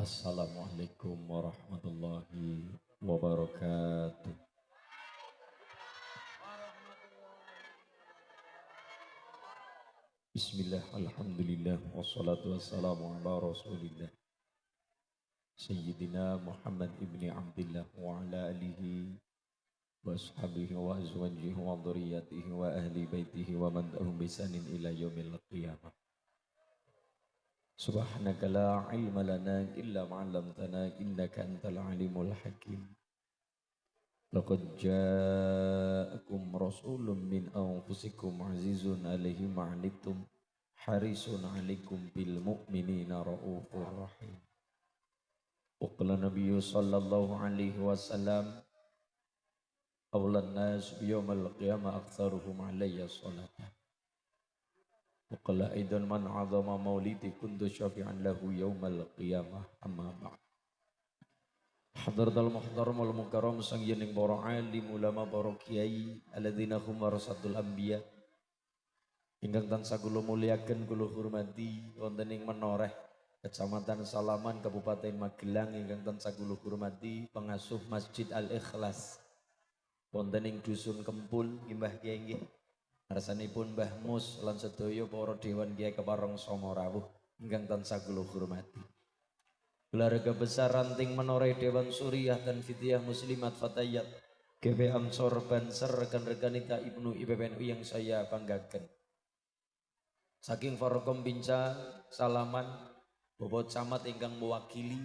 Assalamualaikum warahmatullahi wabarakatuh. Bismillah, alhamdulillah, wassalatu wassalamu ala rasulillah Sayyidina Muhammad ibni Abdillah wa ala alihi wa ashabihi wa azwajihi wa dhurriyyatihi wa ahli baitihi wa man da'ahum bisanin ila yaumil qiyamah. Subhanaka la ilma lana illa ma'allamtana innaka antal alimul hakim. Laqad ja'akum rasulun min anfusikum azizun alaihi ma'anittum harisun alaikum bil mu'minina ra'ufur rahim. Uqla nabiyyu sallallahu alaihi wasallam awlan nas biyawmal qiyamah aktsaruhum alayya salatan. Uqla aidan man 'azama maulidi kuntu syafi'an lahu yawmal qiyamah amma ba'd. Hadratul muhtaram wal mukarram sang yening para alim ulama para kiai alladzina hum warasatul anbiya ingkang tansah kula muliaken kula hormati wonten ing Menoreh Kecamatan Salaman Kabupaten Magelang ingkang tansah kula hormati pengasuh Masjid Al Ikhlas wonten ing Dusun Kempul Mbah Kiai nggih ngarsanipun Mbah Mus lan sedaya para dewan kiai kepareng Songo Rawuh ingkang tansah kula hormati. Keluarga besar ranting Menoreh Dewan Suriah dan Fitiah Muslimat Fatayat GP Ansor Banser rekan-rekan ita Ibnu IPPNU yang saya banggakan. Saking Forkom Binca Salaman Bobot Camat ingkang mewakili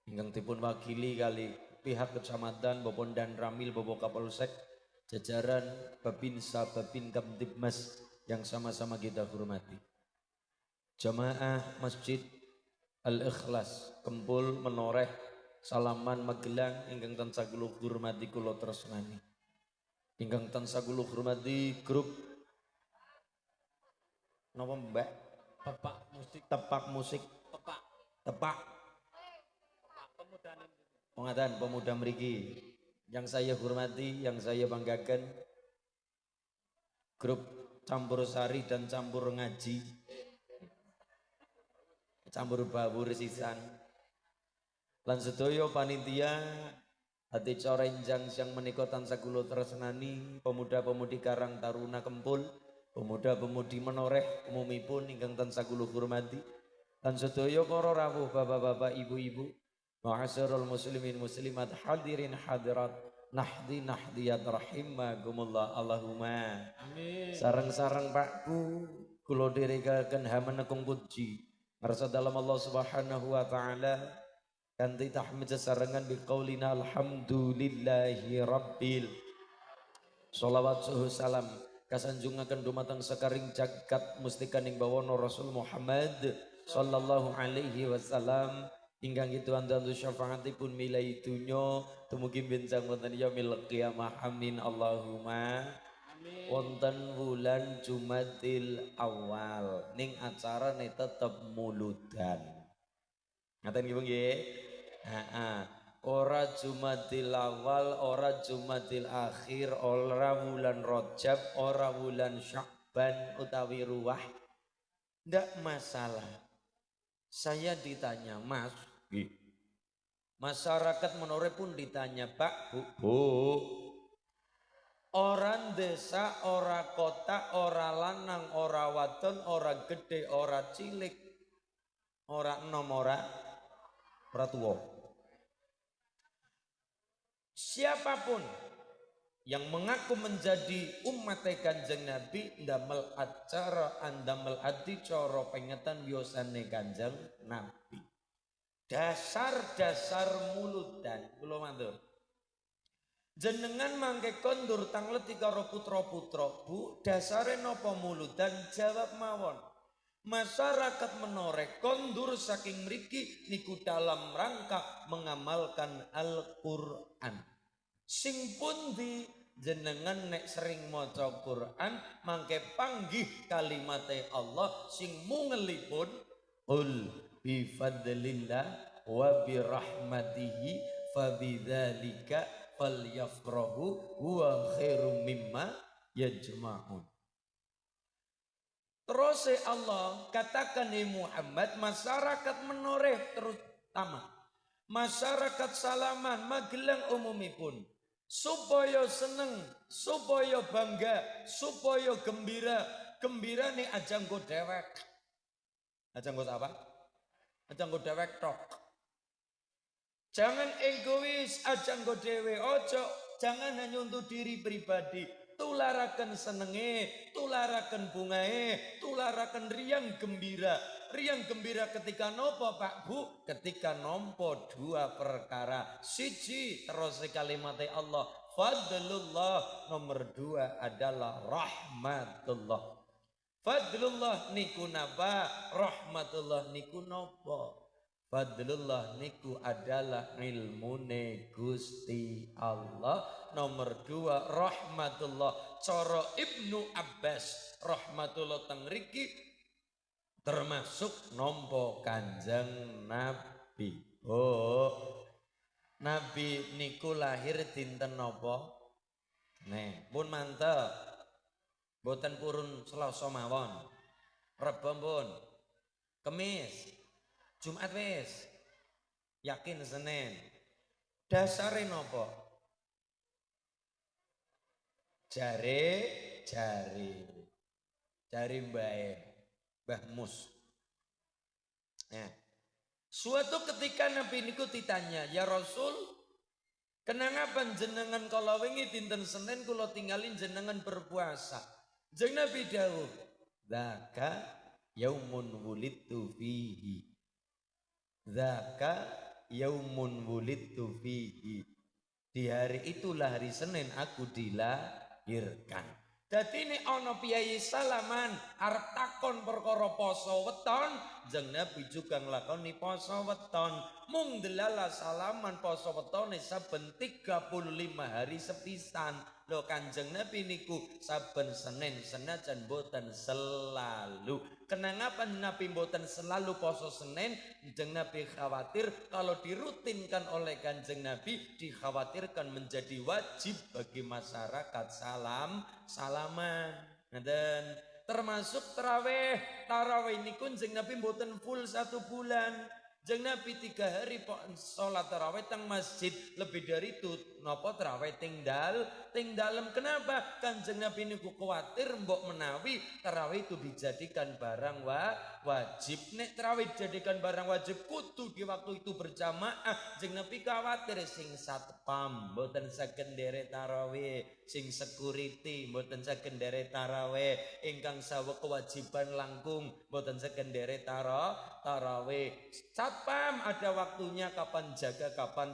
ingkang dipun wakili kali pihak kecamatan Bobon dan Ramil Bobo Kapolsek jajaran Babinsa Babin Kamtibmas yang sama-sama kita hormati. Jamaah Masjid Al-Ikhlas Kempul Menoreh Salaman Magelang ingkang tansah kula hormati kula tresnani. Ingkang tansah kula hormati grup napa Mbak? Tepak musik. Tepak pemuda mriki. Yang saya hormati, yang saya banggakan grup Campur Sari dan Campur Ngaji. Campur bawur sisan lan sedaya panitia hati corenjang yang menika tansah kula tresnani pemuda-pemudi Karang Taruna Kempul pemuda-pemudi Menoreh umumipun ingkang tansah kula hormati lan sedaya para rawuh bapak-bapak ibu-ibu ma'asyiral muslimin muslimat hadirin hadirat nahdi nahdiyat rahimakumullah Allahumma amin. Sareng-sareng Pakku kula dherekaken hamenekung puji ngarsa dalam Allah Subhanahu wa taala kanthi tahmid sesarengan biqaulina alhamdulillahi rabbil sholawat suhu salam kasanjungaken dumateng sekaring jagat mustikaning bawana Rasul Muhammad sallallahu alaihi wasallam ingkang itu andantu syafaatipun milai dunya tumugi benjang wonten yaumil qiyamah amin Allahumma wonten wulan Jumadil Awal ning acarane tetep muludan. Ngaten nggih nggih. Heeh. Ora Jumadil Awal, ora Jumadil Akhir, ora wulan Rajab, ora wulan Sya'ban utawi ruwah. Ndak masalah. Saya ditanya, Mas, masyarakat Menoreh pun ditanya, Pak, Bu, orang desa, ora kota, ora lanang, ora wadon, ora gede, ora cilik, ora enom, ora tuwa. Siapapun yang mengaku menjadi umat Kanjeng Nabi ndamel acara andamel adicara pengetan biosane Kanjeng Nabi. Dasar-dasar muludan kula matur. Jenengan mangke kondur tangleti karo putra-putra Bu dasare napa muludan jawab mawon masyarakat Menoreh kondur saking mriki niku dalam rangka mengamalkan Al-Qur'an sing pundi jenengan nek sering maca Qur'an mangke panggih kalimate Allah sing mungelipun ul bi fadlillah wa bi rahmatihi fabidzalika falyafrahu huwa khairum mimma yajma'un. Terus Allah katakan Muhammad masyarakat Menoreh terus tamat. Masyarakat Salaman Magelang umumipun supaya seneng, supaya bangga, supaya gembira. Gembira nih aja nggo dewek. Aja nggo apa? Aja nggo dewek tok. Jangan egois, aja nggo dhewe. Ojo, jangan hanya untuk diri pribadi. Tularakan senenge, tularakan bungae, tularakan riang gembira. Riang gembira ketika nopo Pak Bu? Ketika nompo dua perkara. Siji terus kalimatnya Allah. Fadlullah. Nomor dua adalah rahmatullah. Fadlullah niku napa? Rahmatullah niku nopo? Fadlullah niku adalah ilmune Gusti Allah. Nomor dua rahmatullah. Coro Ibnu Abbas rahmatullah tengriki termasuk nompo Kanjeng Nabi. Oh, Nabi niku lahir dinten nopo? Nih, pun mantep. Boten purun Selasa mawon. Rebo pun. Kemis. Jumat wis. Yakin Senin. Dasare nopo? Jari Mbah Mus. Nah, suatu ketika Nabi niku ditanya, "Ya Rasul, kenapa jenengan kalau wingi dinten Senin kula tinggalin jenengan berpuasa?" Jeng Nabi dawuh, "Dzaka yaumun wulidtu fihi." Dzaka yaumun wulidtu fihi. Di hari itulah hari Senin aku dilahirkan. Dadi ini ana piyayi Salaman arep takon perkara poso weton, jeng Nabi juga nglakoni poso weton. Mung delala Salaman poso wetone saben 35 hari sepisan. Lho Kanjeng Nabi niku saben Senin senajan boten selalu. Kenapa Nabi boten selalu poso Senin? Kanjeng Nabi khawatir kalau dirutinkan oleh Kanjeng Nabi dikhawatirkan menjadi wajib bagi masyarakat Salaman. Dan termasuk tarawih niku Kanjeng Nabi boten full 1 bulan. Jeng Nabi 3 hari sholat tarawih teng masjid, lebih dari itu nopo tarawih ting dalem. Kenapa? Kanjeng Nabi niku kuwatir mbok menawi tarawih itu dijadikan barang wajib. Nek tarawih dijadikan barang wajib kudu di waktu itu berjamaah. Jeng Nabi kuwatir sing satpam mboten saged nderek tarawih, sing security mboten saged nderek tarawih, ingkang sawa kewajiban langkung mboten saged nderek tarawih. Satpam ada waktunya kapan jaga, kapan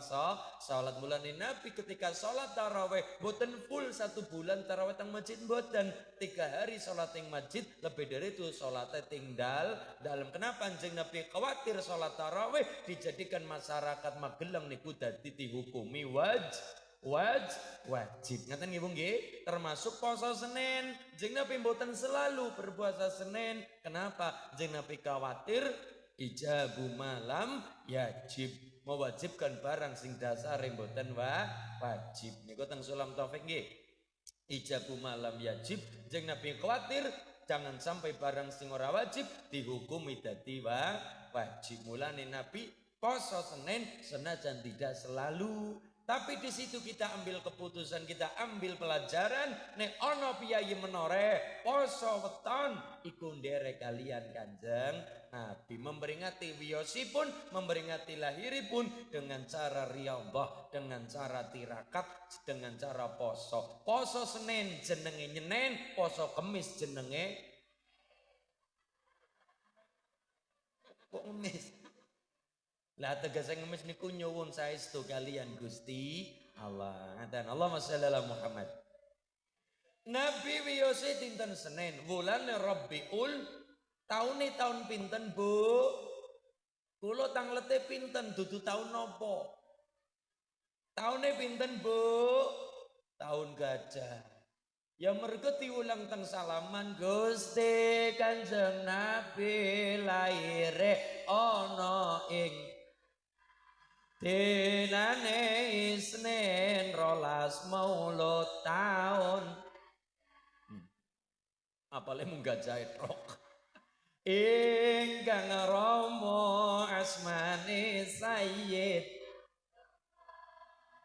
sholat. Mulane Nabi ketika sholat tarawih boten full 1 bulan tarawih teng masjid boten. 3 hari sholat teng masjid, lebih dari itu sholatnya tinggal dalam. Kenapa Kanjeng Nabi khawatir sholat tarawih dijadikan masyarakat Magelang niku dadi dihukumi wajib. Ngaten nggih Bu nggih? Termasuk poso Senin. Kanjeng Nabi boten selalu berpuasa Senin. Kenapa? Kanjeng Nabi khawatir ijabu malam yajib, mewajibkan barang sing dasar mboten wajib. Niku teng Sulam Taufik nggih. Ijabu malam yajib, jeng Nabi khawatir jangan sampai barang sing ora wajib dihukumi dadi wajib. Mulane Nabi poso Senin senajan tidak selalu. Tapi di situ kita ambil keputusan, kita ambil pelajaran. Nek ono piyayi menore poso weton iku nderek kalian Kanjeng Nabi, memperingati wiyosipun, memperingati lahiripun dengan cara riyadhah, dengan cara tirakat, dengan cara poso. Poso Senin jenenge nyenen, poso Kemis jenenge kok ngemis. Lah tegese ngemis niku nyuwun saestu kalian Gusti Allah. Ngaten Allahumma shalli ala Muhammad. Nabi wiyose dinten Senin, wulan Rabiul, taune taun pinten Bu? Kula tanglete pinten dudu taun napa? Taune pinten Bu? Taun gajah. Ya mergo diulang teng Salaman Gusti Kanjeng Nabi laire ana ing dinane Isnin 12 Maulud taun. Apale munggah jahit rok. ingkang rama asmane Sayyid,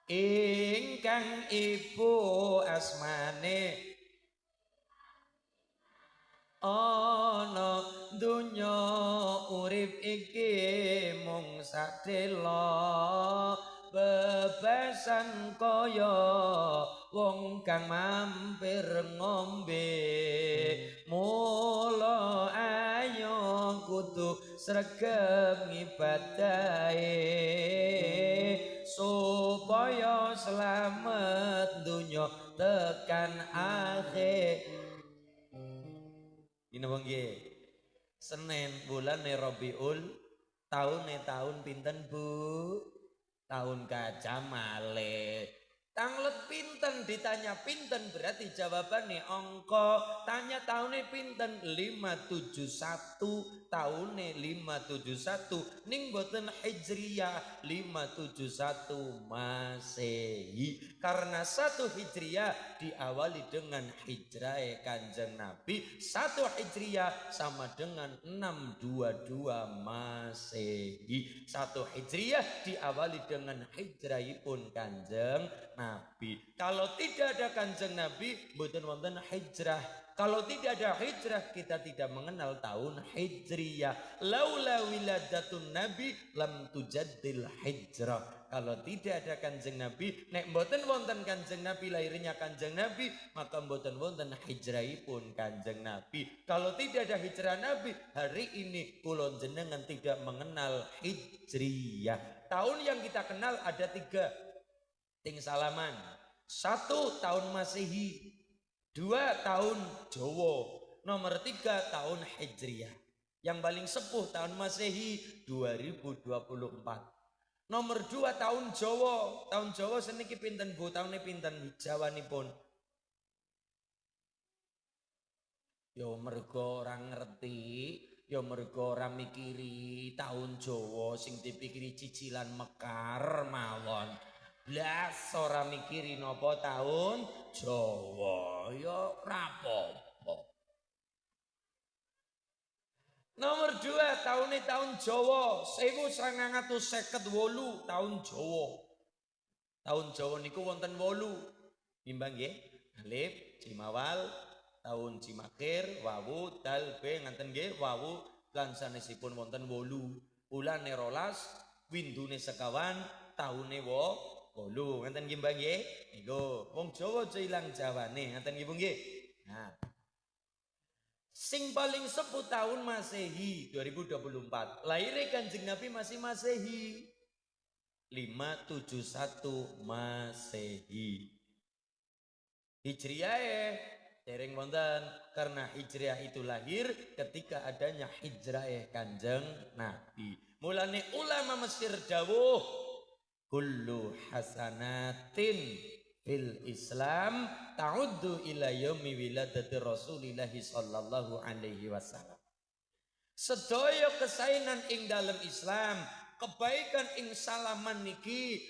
ingkang ibu asmane ana dunya urip iki mung sadela bebasan kaya wong kang mampir ngombe mula ayo kudu sregep ngibadahe supaya selamat dunya tekan akhir. Ini wong nggih. Senin bulan Rabiul tahun pinten Bu? Tahun Gajah Malik. Tanglet pinten ditanya pinten berarti jawabannya angka. Tanya tahunnya pinten 571 tahunnya 571 ning boten Hijriyah 571 Masehi. Karena 1 Hijriyah diawali dengan hijrah Kanjeng Nabi, 1 Hijriyah sama dengan 622 Masehi. 1 Hijriyah diawali dengan hijrahipun Kanjeng Nabi. Kalau tidak ada Kanjeng Nabi, mboten wonten hijrah. Kalau tidak ada hijrah, kita tidak mengenal tahun Hijriyah. Laula wiladatun Nabi lam tujaddil hijrah. Kalau tidak ada Kanjeng Nabi, nek mboten wonten Kanjeng Nabi, lahirnya Kanjeng Nabi, maka mboten wonten hijrahipun Kanjeng Nabi. Kalau tidak ada hijrah Nabi, hari ini kula jenengan tidak mengenal Hijriyah. Tahun yang kita kenal ada 3. Ting salaman. 1 tahun Masehi, 2 tahun Jawa, nomor 3 tahun Hijriyah. Yang paling sepuh tahun Masehi 2024. Nomor 2 tahun Jawa. Tahun Jawa seniki pinten Bu? Tahunnya pinten jawanipun? Yo mergo ora ngerti, yo mergo ora mikiri tahun Jawa sing dipikiri cicilan mekar mawon. Blas ora mikiri napa tahun Jawa, yo rapopo. Nomor 2 tahun Jawa 1958 tahun Jawa. Tahun Jawa niku wonten 8. Nimbang nggih. Alif, Jimawal, tahun Cimakir, wawu, dal, be ngaten nggih, wawu lan sanesipun wonten 8. Bulane 12, windune sekawan, tahune 8. Ngaten nggih Mbah nggih. Niku wong Jawa aja ilang jawane, ngaten nggih Bu nggih. Nah, sing paling sepuh tahun Masehi 2024. Lahirnya Kanjeng Nabi masih Masehi 571 Masehi. Hijriyah dereng wonten karena hijriyah itu lahir ketika adanya hijrah Kanjeng Nabi. Mulane ulama Mesir dawuh kullu hasanatin fil Islam ta'uddu ila yaumi wiladati Rasulillah sallallahu alaihi wasallam. Sedaya kesainan ing dalam Islam, kebaikan ing salaman niki,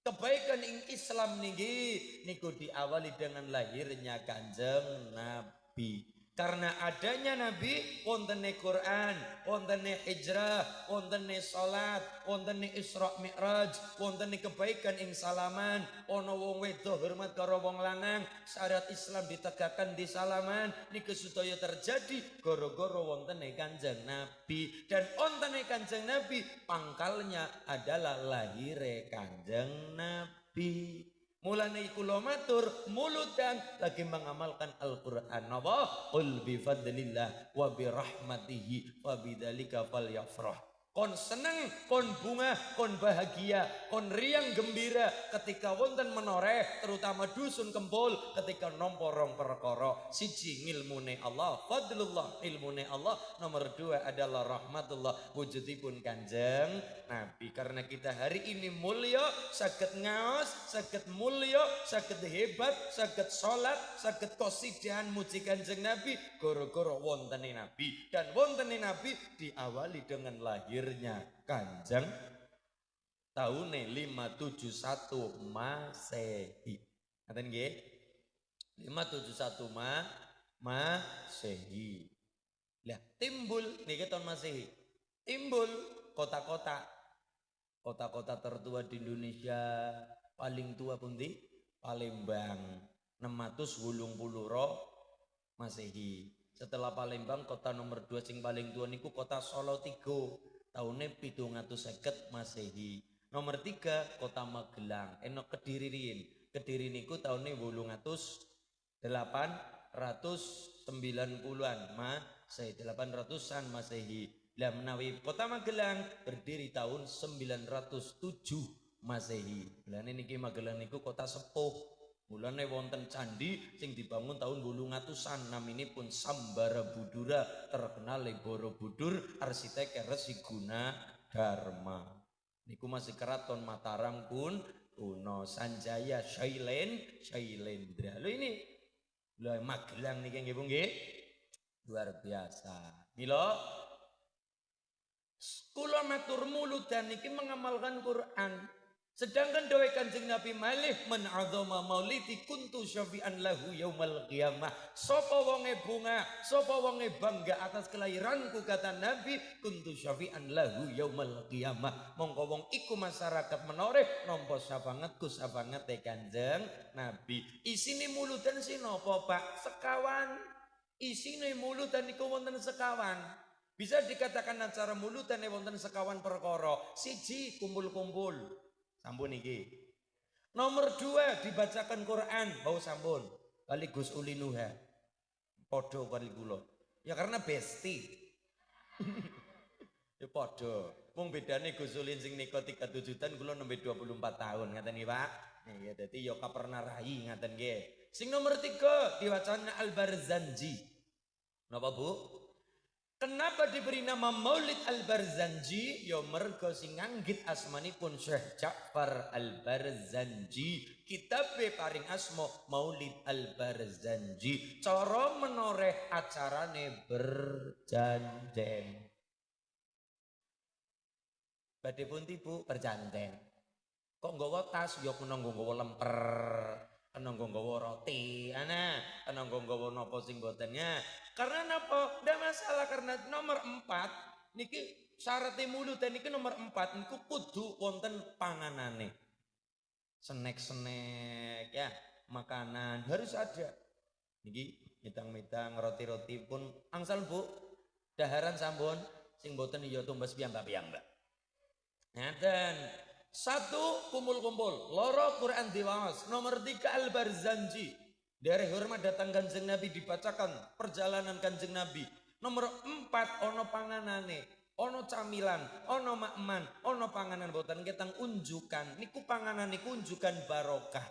kebaikan ing Islam niki niku diawali dengan lahirnya Kanjeng Nabi. Karena adanya Nabi, wontene Quran, wontene hijrah, wontene salat, wontene Isra Mi'raj, wontene kebaikan ing salaman, ono wong wedok hormat karo wong lanang, syariat Islam ditegakkan di salaman, niki sedaya terjadi gara-gara wontene Kanjeng Nabi. Dan wontene Kanjeng Nabi pangkalnya adalah lahire Kanjeng Nabi. Mulane kula matur muludan lagi mengamalkan Al-Qur'an. Napa? Qul bi fadlillah wa bi rahmatihi wa bidzalika falyafrah. Kon seneng, kon bunga, kon bahagia, kon riang gembira ketika wonten menoreh, terutama dusun Kempul ketika nampa rong perkara. Siji ngilmune Allah, fadlullah ilmune Allah. Nomor 2 adalah rahmatullah wujudipun Kanjeng Nabi. Karena kita hari ini mulia, saged ngaos, saged mulia, saged hebat, saged salat, saged qasidahan muji Kanjeng Nabi gara-gara wontene Nabi. Dan wontene Nabi diawali dengan lahirnya Kanjeng tahune 571 Masehi. Ngaten nggih? 571 Masehi. Lah timbul niki tahun Masehi. Timbul kota-kota. Kota-kota tertua di Indonesia paling tua pundi? Palembang 680 Masehi. Setelah Palembang kota nomor 2 sing paling tua niku kota Solo Tigo tahunnya 750 Masehi. Nomor 3 kota Magelang enok Kediri riyin. Kediri niku tahunnya 890-an Masehi 800-an Masehi. Lah menawi kota Magelang berdiri tahun 907 Masehi. Lah niki Magelang niku kota sepuh. Mulane wonten candi sing dibangun tahun 800-an naminipun Sambara Budura terkenal Borobudur arsitek Resi Gunadarma. Niku masih keraton Mataram kuno Sanjaya Shailendra. Lho ini lho Magelang niki nggih Bu nggih. Luar biasa. Mila kula matur muludan niki mengamalkan Quran. Sedangkan dawe Kanjeng Nabi malih man azama maulidi kuntu syafi'an lahu yaumal qiyamah. Sapa wonge bunga, sapa wonge bangga atas kelahiranku kata Nabi kuntu syafi'an lahu yaumal qiyamah. Mongko wong iku masyarakat menoreh nampa sabangetku sabangete Kanjeng Nabi. Isine muludan sinapa Pak? Sekawan. Isine muludan niku wonten sekawan. Bisa dikatakan acara muludan wonten sekawan perkara. Siji kumpul-kumpul. Sampun iki. Nomor 2 dibacakan Quran. Bau sampun. Kali Gus Uli Nuha. Podo kali kula. Ya karena besti. Ya podo. Mung bedane Gus Uli sing nika 37-an kula nembe 24 tahun ngaten iki Pak. Ya dadi ya pernah rai ngaten nggih. Sing nomor 3 diwacana Al-Barzanji. Napa Bu? Kenapa diberi nama Maulid Al-Barzanji? Ya mergo sing nganggit asmanipun Syekh Ja'far Al-Barzanji. Kitabe paring asma Maulid Al-Barzanji. Cara menoreh acarane berjanjen. Badhe pundi Bu? Berjanjen. Kok nggawa tas ya kena nggawa lemper. Kena nggawa roti, kena nggawa napa sing botennya. Karena napa? Ndak masalah karena nomor 4 niki syaratnya muludan niki nomor 4 niku kudu wonten panganane. Snack-snack ya, makanan harus ada. Niki mitang-mitang roti-roti pun angsal Bu. Daharan sampun sing boten ya tumbas piyambak-piyambak. Ngaten. 1 kumpul-kumpul, loro Quran diwaos. Nomor 3 Al-Barzanji. Dari hormat datang Kanjeng Nabi dibacakan perjalanan Kanjeng Nabi. Nomor 4 ono panganane, ono camilan, ono makman, ono panganan boten ketang unjukan. Niku panganan niku unjukan barokah.